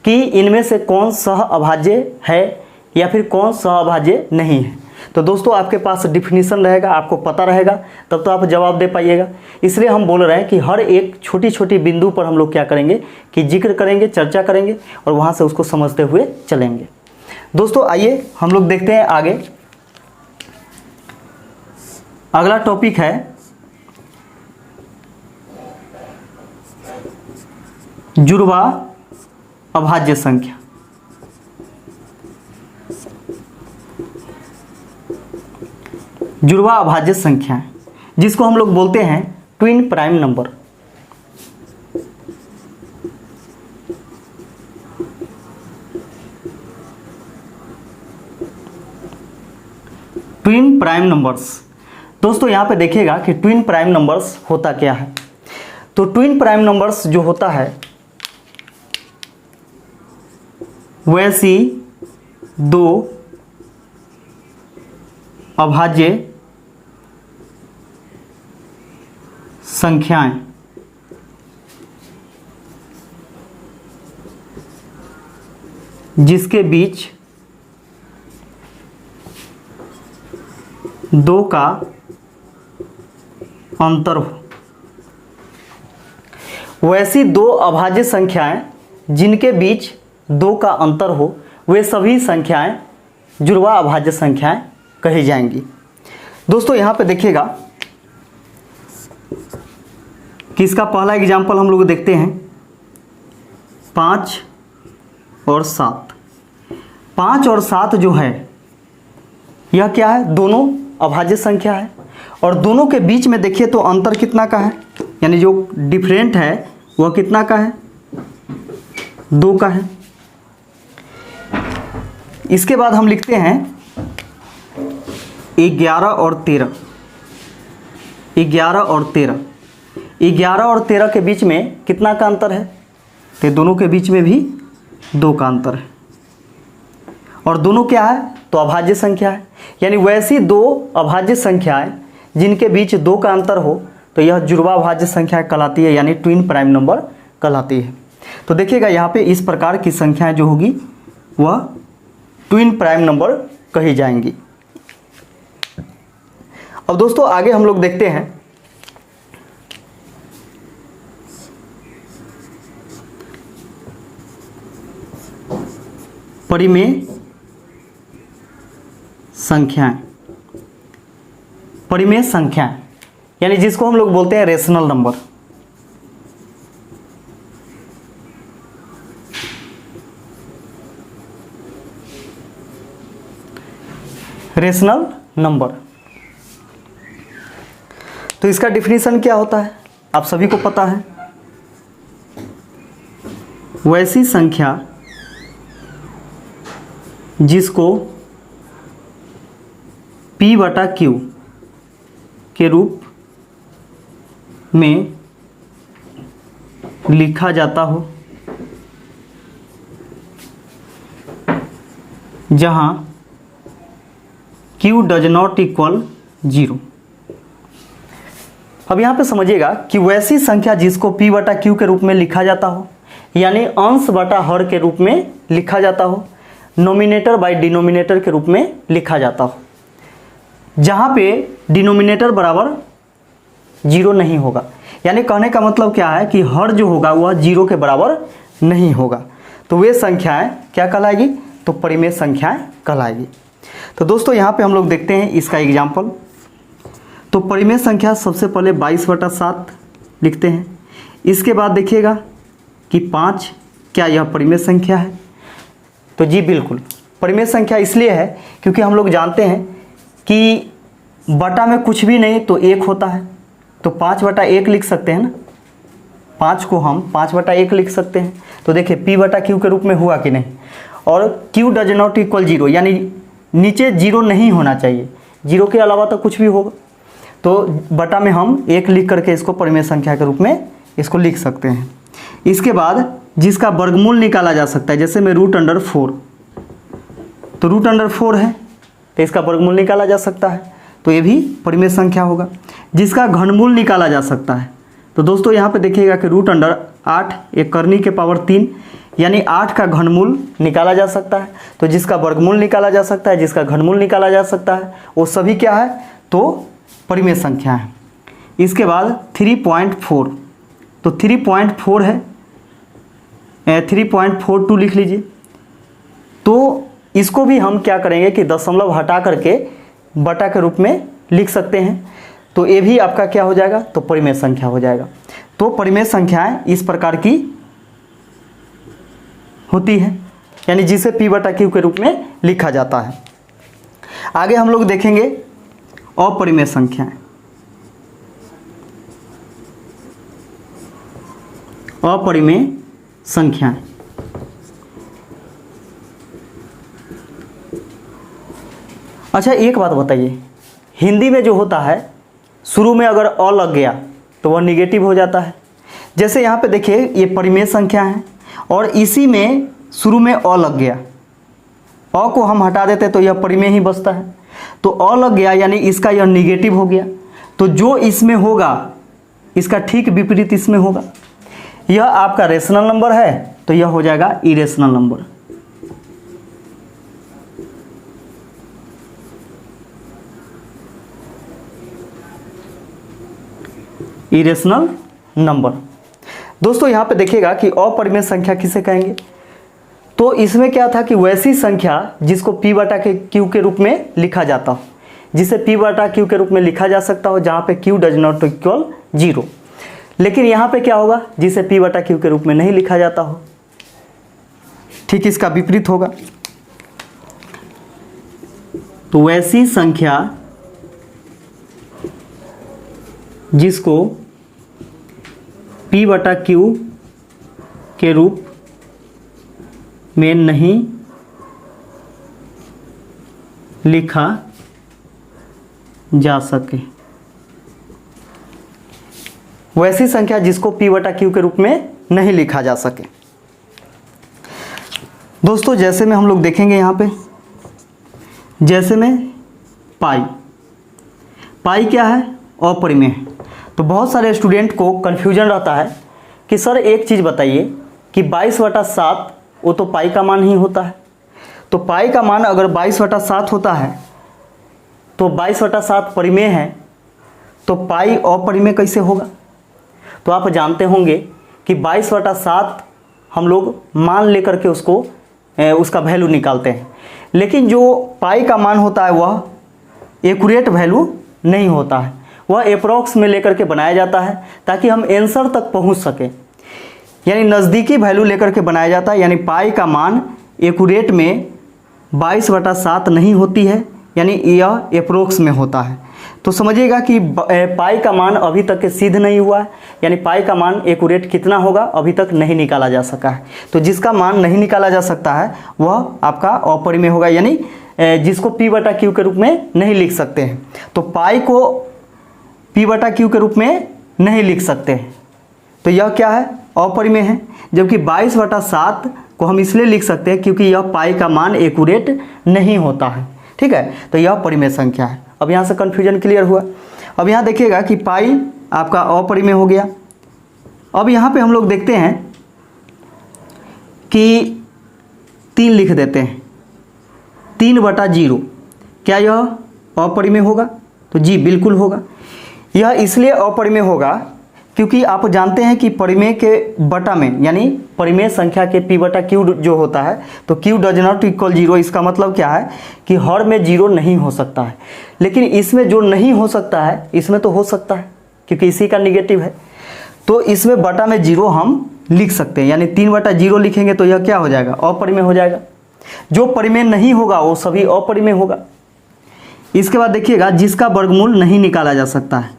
कि इनमें से कौन सह अभाज्य है या फिर कौन सह अभाज्य नहीं है। तो दोस्तों आपके पास डिफिनीशन रहेगा, आपको पता रहेगा, तब तो आप जवाब दे पाइएगा। इसलिए हम बोल रहे हैं कि हर एक छोटी छोटी बिंदु पर हम लोग क्या करेंगे कि जिक्र करेंगे, चर्चा करेंगे और वहाँ से उसको समझते हुए चलेंगे। दोस्तों आइए हम लोग देखते हैं आगे। अगला टॉपिक है जुड़वा अभाज्य संख्या। जुड़वा अभाज्य संख्या है जिसको हम लोग बोलते हैं twin prime number. Twin prime numbers. दोस्तों यहां पे देखिएगा कि ट्विन प्राइम नंबर्स होता क्या है। तो ट्विन प्राइम नंबर्स जो होता है वैसी दो अभाज्य संख्याएं जिसके बीच दो का अंतर हो। वैसी दो अभाज्य संख्याएं जिनके बीच दो का अंतर हो, वे सभी संख्याएं जुड़वा अभाज्य संख्याएं कही जाएंगी। दोस्तों यहां पे देखिएगा कि इसका पहला एग्जाम्पल हम लोग देखते हैं 5 और 7। 5 और 7 जो है यह क्या है? दोनों अभाज्य संख्या है और दोनों के बीच में देखिए तो अंतर कितना का है, यानी जो डिफरेंट है वह कितना का है? 2 का है। इसके बाद हम लिखते हैं 11 और 13। 11 और 13। 11 और 13 के बीच में कितना का अंतर है? तो दोनों के बीच में भी 2 का अंतर है और दोनों क्या है? तो अभाज्य संख्या है। यानी वैसी दो अभाज्य संख्याएं जिनके बीच 2 का अंतर हो तो यह जुड़वा अभाज्य संख्या कहलाती है, यानी ट्विन प्राइम नंबर कहलाती है। तो देखिएगा यहाँ पे इस प्रकार की संख्याएं जो होगी वह ट्विन प्राइम नंबर कही जाएंगी। अब दोस्तों आगे हम लोग देखते हैं परिमेय संख्याएं, परिमेय संख्याएं यानी जिसको हम लोग बोलते हैं रेशनल नंबर। रेशनल नंबर, तो इसका डिफिनीशन क्या होता है आप सभी को पता है। वैसी संख्या जिसको P/Q के रूप में लिखा जाता हो जहां Q डज नॉट इक्वल 0। अब यहाँ पे समझिएगा कि वैसी संख्या जिसको P/Q के रूप में लिखा जाता हो यानी अंश बटा हर के रूप में लिखा जाता हो, नोमिनेटर बाय डिनोमिनेटर के रूप में लिखा जाता हो, जहाँ पे डिनोमिनेटर बराबर 0 नहीं होगा। यानी कहने का मतलब क्या है कि हर जो होगा वह 0 के बराबर नहीं होगा, तो वे संख्याएं क्या कहलाएगी, तो परिमेय संख्याएं कहलाएगी। तो दोस्तों यहाँ पे हम लोग देखते हैं इसका एग्जाम्पल। तो परिमेय संख्या सबसे पहले 22/7 लिखते हैं। इसके बाद देखिएगा कि 5, क्या यह परिमेय संख्या है, तो जी बिल्कुल परिमेय संख्या इसलिए है क्योंकि हम लोग जानते हैं कि बटा में कुछ भी नहीं तो 1 होता है, तो 5/1 लिख सकते हैं ना, 5 को हम 5/1 लिख सकते हैं। तो देखिए P/Q के रूप में हुआ कि नहीं, और Q डज नॉट इक्वल 0 यानी नीचे 0 नहीं होना चाहिए, 0 के अलावा तो कुछ भी होगा, तो बटा में हम 1 लिख करके इसको परिमेय संख्या के रूप में इसको लिख सकते हैं। इसके बाद जिसका वर्गमूल निकाला जा सकता है, जैसे में √4, तो √4 है तो इसका वर्गमूल निकाला जा सकता है, तो ये भी परिमेय संख्या होगा। जिसका घनमूल निकाला जा सकता है, तो दोस्तों यहाँ पे देखिएगा कि √8 एक करनी के पावर 3 यानी 8 का घनमूल निकाला जा सकता है, तो जिसका वर्गमूल निकाला जा सकता है, जिसका घनमूल निकाला जा सकता है, वो सभी क्या है, तो परिमेय संख्या है। इसके बाद 3.4, तो 3.4 है, 3.42 लिख लीजिए। तो इसको भी हम क्या करेंगे कि दशमलव हटा करके बटा के रूप में लिख सकते हैं, तो ये भी आपका क्या हो जाएगा, तो परिमेय संख्या हो जाएगा। तो परिमेय संख्याएं इस प्रकार की होती है, यानी जिसे P/Q के रूप में लिखा जाता है। आगे हम लोग देखेंगे अपरिमेय संख्याएं। अपरिमेय संख्याएं, अच्छा एक बात बताइए, हिंदी में जो होता है शुरू में अगर अ लग गया तो वह निगेटिव हो जाता है। जैसे यहाँ पे देखिए ये परिमेय संख्या है और इसी में शुरू में अ लग गया, अ को हम हटा देते तो यह परिमेय ही बचता है, तो अ लग गया यानी इसका यह निगेटिव हो गया, तो जो इसमें होगा इसका ठीक विपरीत इसमें होगा। यह आपका रेशनल नंबर है तो यह हो जाएगा इरेशनल नंबर। Irrational number. दोस्तों यहाँ पे देखिएगा कि अपरिमेय संख्या किसे कहेंगे, तो इसमें क्या था कि वैसी संख्या जिसको P/Q के रूप में लिखा जाता हो, जिसे P/Q के रूप में लिखा जा सकता हो जहाँ पे Q डज नॉट इक्वल 0। लेकिन यहाँ पे क्या होगा, जिसे P/Q के रूप में नहीं लिखा जाता हो, ठीक इसका विपरीत होगा। तो वैसी संख्या जिसको P/Q के रूप में नहीं लिखा जा सके, वैसी संख्या जिसको P/Q के रूप में नहीं लिखा जा सके। दोस्तों जैसे में हम लोग देखेंगे यहाँ पे, जैसे में पाई क्या है, अपरिमेय है। तो बहुत सारे स्टूडेंट को कन्फ्यूजन रहता है कि सर एक चीज़ बताइए कि 22/7 वो तो पाई का मान ही होता है, तो पाई का मान अगर 22/7 होता है तो 22/7 परिमेय है, तो पाई अपरिमेय कैसे होगा। तो आप जानते होंगे कि 22/7 हम लोग मान लेकर के उसको उसका वैल्यू निकालते हैं। लेकिन जो पाई का मान होता है वह एक्यूरेट वैल्यू नहीं होता है, वह अप्रॉक्स में लेकर के बनाया जाता है ताकि हम आंसर तक पहुंच सकें, यानी नज़दीकी वैल्यू लेकर के बनाया जाता है। यानी पाई का मान एक्यूरेट में 22/7 नहीं होती है, यानी यह अप्रोक्स में होता है। तो समझिएगा कि पाई का मान अभी तक के सिद्ध नहीं हुआ है, यानी पाई का मान एक्यूरेट कितना होगा अभी तक नहीं निकाला जा सका है। तो जिसका मान नहीं निकाला जा सकता है वह आपका अपरिमेय होगा, यानी जिसको P/Q के रूप में नहीं लिख सकते हैं। तो पाई को P/Q के रूप में नहीं लिख सकते हैं, तो यह क्या है, अपरिमेय है। जबकि 22/7 को हम इसलिए लिख सकते हैं क्योंकि यह पाई का मान एक्यूरेट नहीं होता है, ठीक है। तो यह परिमेय संख्या है। अब यहाँ से कन्फ्यूजन क्लियर हुआ। अब यहाँ देखिएगा कि पाई आपका अपरिमेय हो गया। अब यहाँ पे हम लोग देखते हैं कि 3 लिख देते हैं, 3/0, क्या यह अपरिमेय होगा? तो जी बिल्कुल होगा। यह इसलिए अपरिमेय होगा क्योंकि आप जानते हैं कि परिमेय के बटा में, यानी परिमेय संख्या के P/Q जो होता है, तो Q डज नॉट इक्वल 0। इसका मतलब क्या है कि हर में 0 नहीं हो सकता है, लेकिन इसमें जो नहीं हो सकता है इसमें तो हो सकता है क्योंकि इसी का निगेटिव है। तो इसमें बटा में 0 हम लिख सकते हैं, यानी 3/0 लिखेंगे तो यह क्या हो जाएगा, अपरिमेय हो जाएगा। जो परिमेय नहीं होगा वो सभी अपरिमेय होगा। इसके बाद देखिएगा जिसका वर्गमूल नहीं निकाला जा सकता है,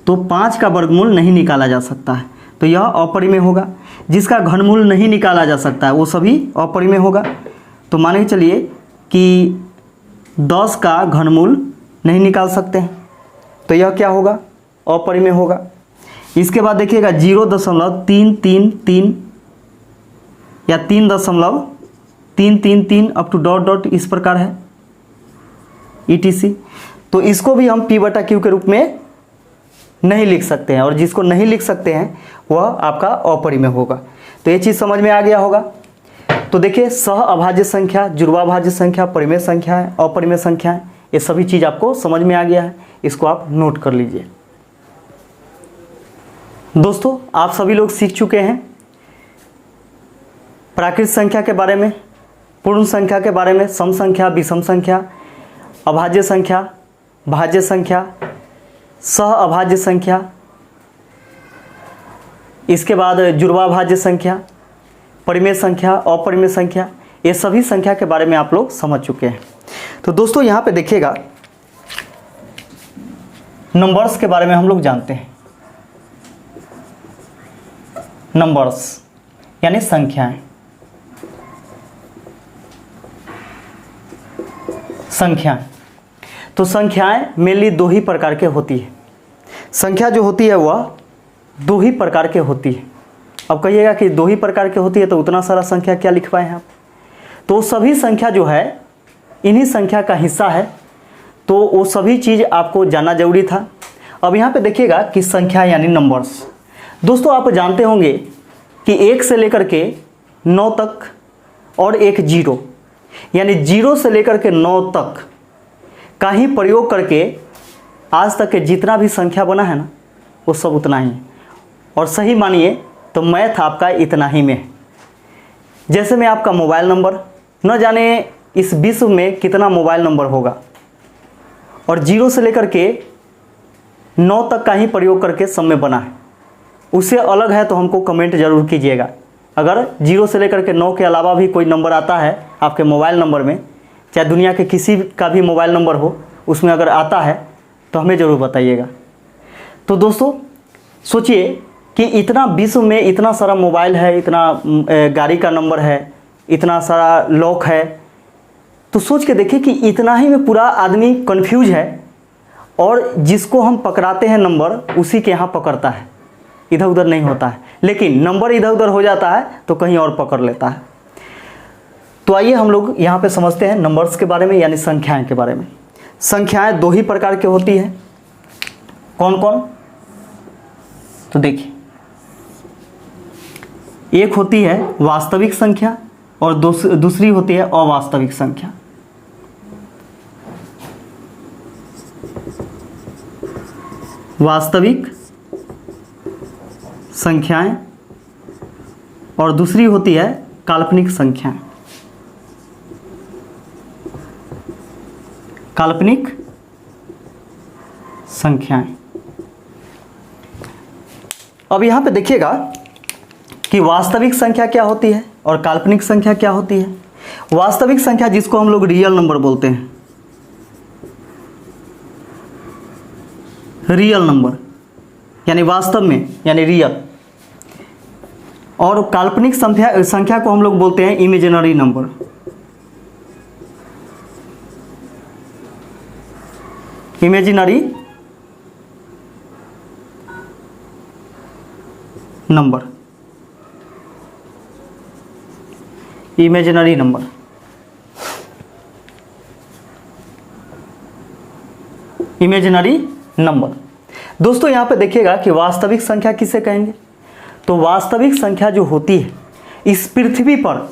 तो 5 का वर्गमूल नहीं निकाला जा सकता है, तो यह अपरिमेय होगा। जिसका घनमूल नहीं निकाला जा सकता है वो सभी अपरिमेय होगा। तो मान के चलिए कि 10 का घनमूल नहीं निकाल सकते हैं, तो यह क्या होगा, अपरिमेय होगा। इसके बाद देखिएगा 0.333 या 3.333 अप टू डॉट इस प्रकार है ETC, तो इसको भी हम P/Q के रूप में नहीं लिख सकते हैं, और जिसको नहीं लिख सकते हैं वह आपका अपरिमेय होगा। तो ये चीज़ समझ में आ गया होगा। तो देखिए सह अभाज्य संख्या, जुड़वाभाज्य संख्या, परिमेय संख्या है, अपरिमेय संख्या है, ये सभी चीज़ आपको समझ में आ गया है। इसको आप नोट कर लीजिए। दोस्तों आप सभी लोग सीख चुके हैं प्राकृत संख्या के बारे में, पूर्ण संख्या के बारे में, सम संख्या, विषम संख्या, अभाज्य संख्या, भाज्य संख्या, सह अभाज्य संख्या, इसके बाद जुड़वाभाज्य संख्या, परिमेय संख्या, अपरिमेय संख्या, ये सभी संख्या के बारे में आप लोग समझ चुके हैं। तो दोस्तों यहाँ पे देखिएगा नंबर्स के बारे में हम लोग जानते हैं। नंबर्स यानी संख्याएं। संख्याएं, तो संख्याएं मेनली 2 ही प्रकार के होती है। संख्या जो होती है वह 2 ही प्रकार के होती है। अब कहिएगा कि 2 ही प्रकार के होती है तो उतना सारा संख्या क्या लिख पाए हैं आप? तो सभी संख्या जो है इन्हीं संख्या का हिस्सा है, तो वो सभी चीज़ आपको जानना जरूरी था। अब यहाँ पे देखिएगा कि संख्या यानी नंबर्स। दोस्तों आप जानते होंगे कि 1 से लेकर के 9 तक और एक 0, यानी 0 से लेकर के 9 तक का ही प्रयोग करके आज तक के जितना भी संख्या बना है ना वो सब उतना ही है। और सही मानिए तो मैथ आपका इतना ही में है। जैसे मैं आपका मोबाइल नंबर, न जाने इस विश्व में कितना मोबाइल नंबर होगा, और 0 से लेकर के 9 तक का ही प्रयोग करके सब में बना है। उससे अलग है तो हमको कमेंट ज़रूर कीजिएगा। अगर 0 से लेकर के 9 के अलावा भी कोई नंबर आता है आपके मोबाइल नंबर में, चाहे दुनिया के किसी का भी मोबाइल नंबर हो, उसमें अगर आता है तो हमें ज़रूर बताइएगा। तो दोस्तों सोचिए कि इतना विश्व में इतना सारा मोबाइल है, इतना गाड़ी का नंबर है, इतना सारा लॉक है, तो सोच के देखिए कि इतना ही में पूरा आदमी कंफ्यूज है, और जिसको हम पकड़ाते हैं नंबर उसी के यहाँ पकड़ता है, इधर उधर नहीं होता है। लेकिन नंबर इधर उधर हो जाता है तो कहीं और पकड़ लेता है। तो आइए हम लोग यहाँ पे समझते हैं नंबर्स के बारे में, यानी संख्याएं के बारे में। संख्याएं 2 ही प्रकार की होती हैं। कौन कौन? तो देखिए, एक होती है वास्तविक संख्या और दूसरी होती है अवास्तविक संख्या। वास्तविक संख्याएं और दूसरी होती है काल्पनिक संख्याएं। काल्पनिक संख्याएं। अब यहाँ पे देखिएगा कि वास्तविक संख्या क्या होती है और काल्पनिक संख्या क्या होती है। वास्तविक संख्या जिसको हम लोग रियल नंबर बोलते हैं, रियल नंबर यानी वास्तव में यानी रियल, और काल्पनिक संख्या को हम लोग बोलते हैं imaginary number. Imaginary number, imaginary number. Imaginary number. दोस्तों यहाँ पे देखिएगा कि वास्तविक संख्या किसे कहेंगे, तो वास्तविक संख्या जो होती है, इस पृथ्वी पर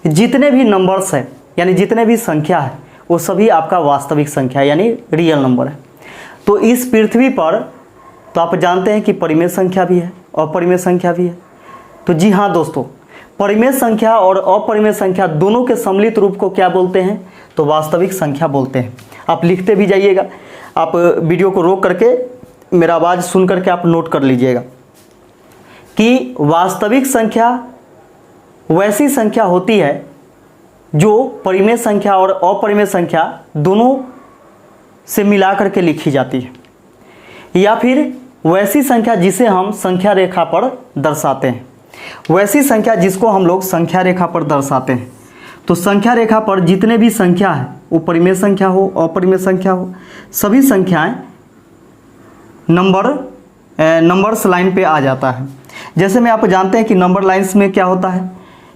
जितने भी नंबर्स हैं यानी जितने भी संख्या है वो सभी आपका वास्तविक संख्या यानी रियल नंबर है। तो इस पृथ्वी पर तो आप जानते हैं कि परिमेय संख्या भी है और अपरिमेय संख्या भी है। तो जी हाँ दोस्तों, परिमेय संख्या और अपरिमेय संख्या दोनों के सम्मिलित रूप को क्या बोलते हैं, तो वास्तविक संख्या बोलते हैं। आप लिखते भी जाइएगा, आप वीडियो को रोक करके मेरा आवाज़ सुन करके आप नोट कर लीजिएगा कि वास्तविक संख्या वैसी संख्या होती है जो परिमेय संख्या और अपरिमेय संख्या दोनों से मिला करके लिखी जाती है, या फिर वैसी संख्या जिसे हम संख्या रेखा पर दर्शाते हैं, वैसी संख्या जिसको हम लोग संख्या रेखा पर दर्शाते हैं। तो संख्या रेखा पर जितने भी संख्या है, वो परिमेय संख्या हो अपरिमेय संख्या हो, सभी संख्याएं नंबर्स लाइन पे आ जाता है। जैसे में आप जानते हैं कि नंबर लाइन्स में क्या होता है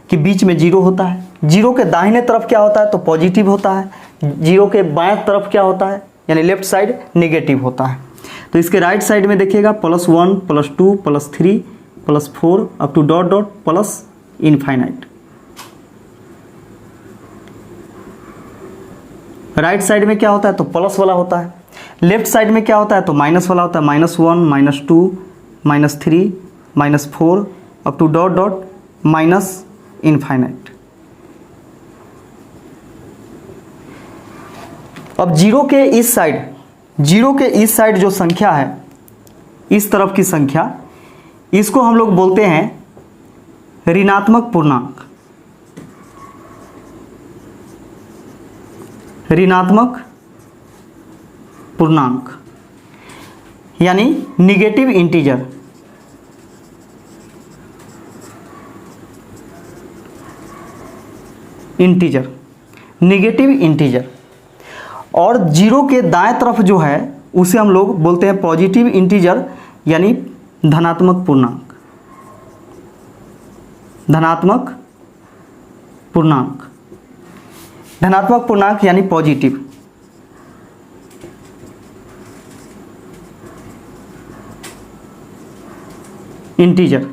कि बीच में जीरो होता है, जीरो के दाहिने तरफ क्या होता है तो पॉजिटिव होता है, जीरो के बाएं तरफ क्या होता है यानी लेफ्ट साइड नेगेटिव होता है। तो इसके राइट साइड में देखिएगा +1 +2 +3 +4 up to dot dot plus infinite. Right side में क्या होता है तो प्लस वाला होता है, लेफ्ट साइड में क्या होता है तो माइनस वाला होता है, -1 -2 -3 -4 up to dot dot minus infinite. अब जीरो के इस साइड जो संख्या है, इस तरफ की संख्या, इसको हम लोग बोलते हैं ऋणात्मक पूर्णांक। ऋणात्मक पूर्णांक यानी निगेटिव इंटीजर। Negative integer. और जीरो के दाएं तरफ जो है उसे हम लोग बोलते हैं पॉजिटिव इंटीजर यानी धनात्मक पूर्णांक। धनात्मक पूर्णांक यानी पॉजिटिव। इंटीजर,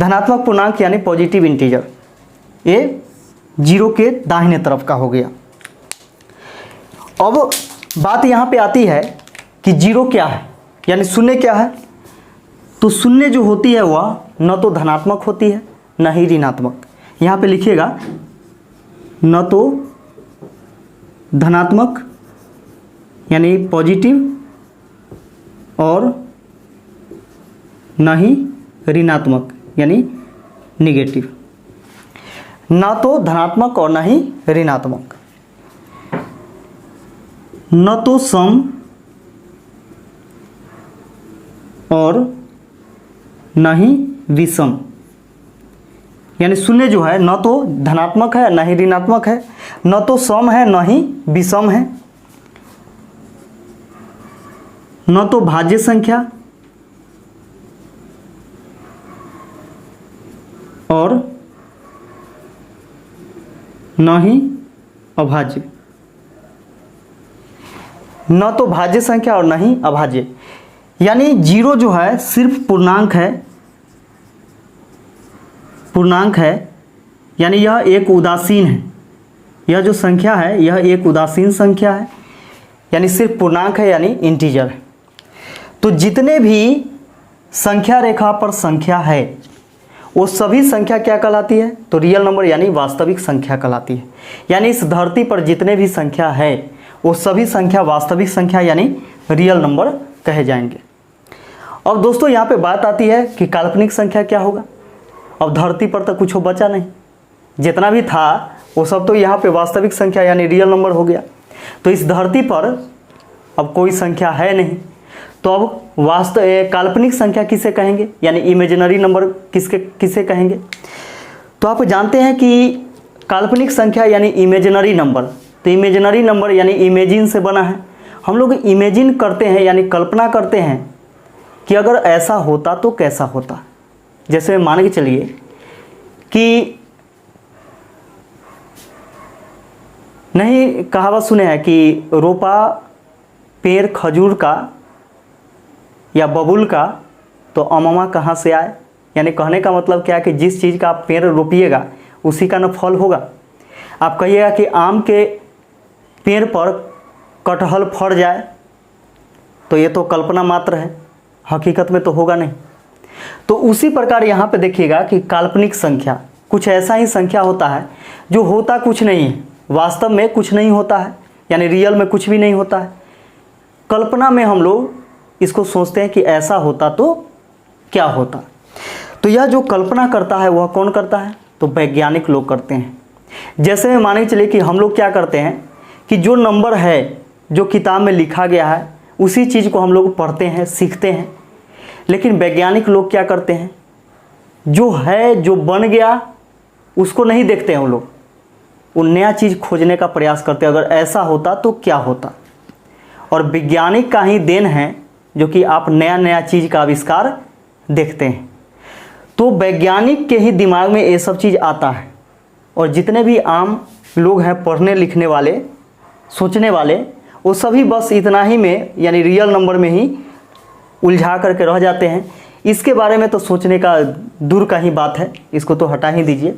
धनात्मक पूर्णांक यानी पॉजिटिव इंटीजर, ये जीरो के दाहिने तरफ का हो गया। अब बात यहाँ पे आती है कि जीरो क्या है यानी शून्य क्या है। तो शून्य जो होती है वह न तो धनात्मक होती है न ही ऋणात्मक। यहाँ पे लिखिएगा न तो धनात्मक यानी पॉजिटिव और न ही ऋणात्मक यानी निगेटिव। न तो धनात्मक और न ही ऋणात्मक, न तो सम और न ही विषम। यानी शून्य जो है न तो धनात्मक है न ही ऋणात्मक है, न तो सम है न ही विषम है, न तो भाज्य संख्या और न ही अभाज्य। न तो भाज्य संख्या और न ही अभाज्य। यानी जीरो जो है सिर्फ पूर्णांक है यानी यह एक उदासीन है। यह जो संख्या है यह एक उदासीन संख्या है यानी सिर्फ पूर्णांक है यानी इंटीजर है। तो जितने भी संख्या रेखा पर संख्या है वो सभी संख्या क्या कहलाती है तो रियल नंबर यानी वास्तविक संख्या कहलाती है। यानी इस धरती पर जितने भी संख्या है वो सभी संख्या वास्तविक संख्या यानी रियल नंबर कहे जाएंगे। अब दोस्तों यहाँ पे बात आती है कि काल्पनिक संख्या क्या होगा। अब धरती पर तो कुछ बचा नहीं, जितना भी था वो सब तो यहाँ पे वास्तविक संख्या यानी रियल नंबर हो गया। तो इस धरती पर अब कोई संख्या है नहीं, तो अब काल्पनिक संख्या किसे कहेंगे यानी इमेजिनरी नंबर किसे कहेंगे। तो आप जानते हैं कि काल्पनिक संख्या यानी इमेजिनरी नंबर, तो इमेजिनरी नंबर यानी इमेजिन से बना है। हम लोग इमेजिन करते हैं यानी कल्पना करते हैं कि अगर ऐसा होता तो कैसा होता। जैसे मान के चलिए कि नहीं, कहावत सुने हैं कि रोपा पेड़ खजूर का या बबूल का तो अममा कहाँ से आए। यानी कहने का मतलब क्या है कि जिस चीज़ का आप पेड़ रोपिएगा उसी का न फल होगा। आप कहिएगा कि आम के पेड़ पर कटहल फड़ जाए तो ये तो कल्पना मात्र है, हकीकत में तो होगा नहीं। तो उसी प्रकार यहाँ पे देखिएगा कि काल्पनिक संख्या कुछ ऐसा ही संख्या होता है जो होता कुछ नहीं है, वास्तव में कुछ नहीं होता है, यानी रियल में कुछ भी नहीं होता है। कल्पना में हम लोग इसको सोचते हैं कि ऐसा होता तो क्या होता। तो यह जो कल्पना करता है वह कौन करता है, तो वैज्ञानिक लोग करते हैं। जैसे मान के चलिए कि हम लोग क्या करते हैं कि जो नंबर है जो किताब में लिखा गया है उसी चीज़ को हम लोग पढ़ते हैं, सीखते हैं। लेकिन वैज्ञानिक लोग क्या करते हैं, जो है जो बन गया उसको नहीं देखते हैं, वो नया चीज़ खोजने का प्रयास करते हैं, अगर ऐसा होता तो क्या होता। और वैज्ञानिक का ही देन है जो कि आप नया नया चीज़ का आविष्कार देखते हैं। तो वैज्ञानिक के ही दिमाग में ये सब चीज़ आता है। और जितने भी आम लोग हैं पढ़ने लिखने वाले, सोचने वाले, वो सभी बस इतना ही में यानी रियल नंबर में ही उलझा करके रह जाते हैं। इसके बारे में तो सोचने का दूर का ही बात है, इसको तो हटा ही दीजिए।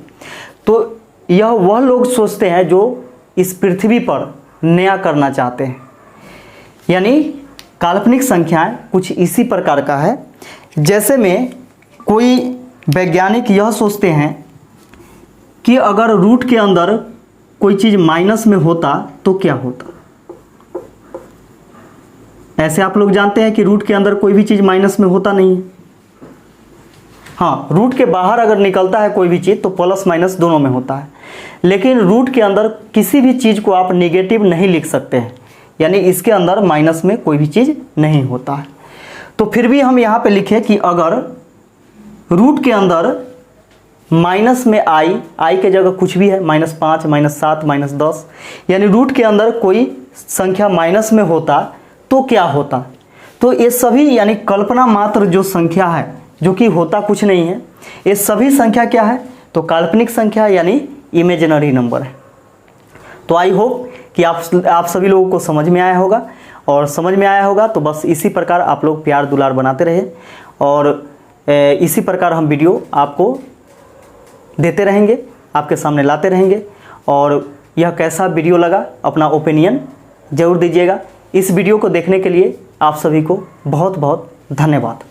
तो यह वह लोग सोचते हैं जो इस पृथ्वी पर नया करना चाहते हैं। यानी काल्पनिक संख्याएं कुछ इसी प्रकार का है। जैसे में कोई वैज्ञानिक यह सोचते हैं कि अगर रूट के अंदर कोई चीज़ माइनस में होता तो क्या होता। ऐसे आप लोग जानते हैं कि रूट के अंदर कोई भी चीज़ माइनस में होता नहीं है। हाँ, रूट के बाहर अगर निकलता है कोई भी चीज़ तो प्लस माइनस दोनों में होता है, लेकिन रूट के अंदर किसी भी चीज़ को आप नेगेटिव नहीं लिख सकते हैं, यानी इसके अंदर माइनस में कोई भी चीज़ नहीं होता है। तो फिर भी हम यहाँ पे लिखें कि अगर रूट के अंदर माइनस में आई के जगह कुछ भी है, -5, -7, -10, यानी रूट के अंदर कोई संख्या माइनस में होता तो क्या होता। तो ये सभी यानी कल्पना मात्र जो संख्या है जो कि होता कुछ नहीं है, ये सभी संख्या क्या है, तो काल्पनिक संख्या यानी इमेजिनरी नंबर है। तो आई होप कि आप सभी लोगों को समझ में आया होगा, और समझ में आया होगा तो बस इसी प्रकार आप लोग प्यार दुलार बनाते रहे और इसी प्रकार हम वीडियो आपको देते रहेंगे, आपके सामने लाते रहेंगे। और यह कैसा वीडियो लगा अपना ओपिनियन ज़रूर दीजिएगा। इस वीडियो को देखने के लिए आप सभी को बहुत बहुत धन्यवाद।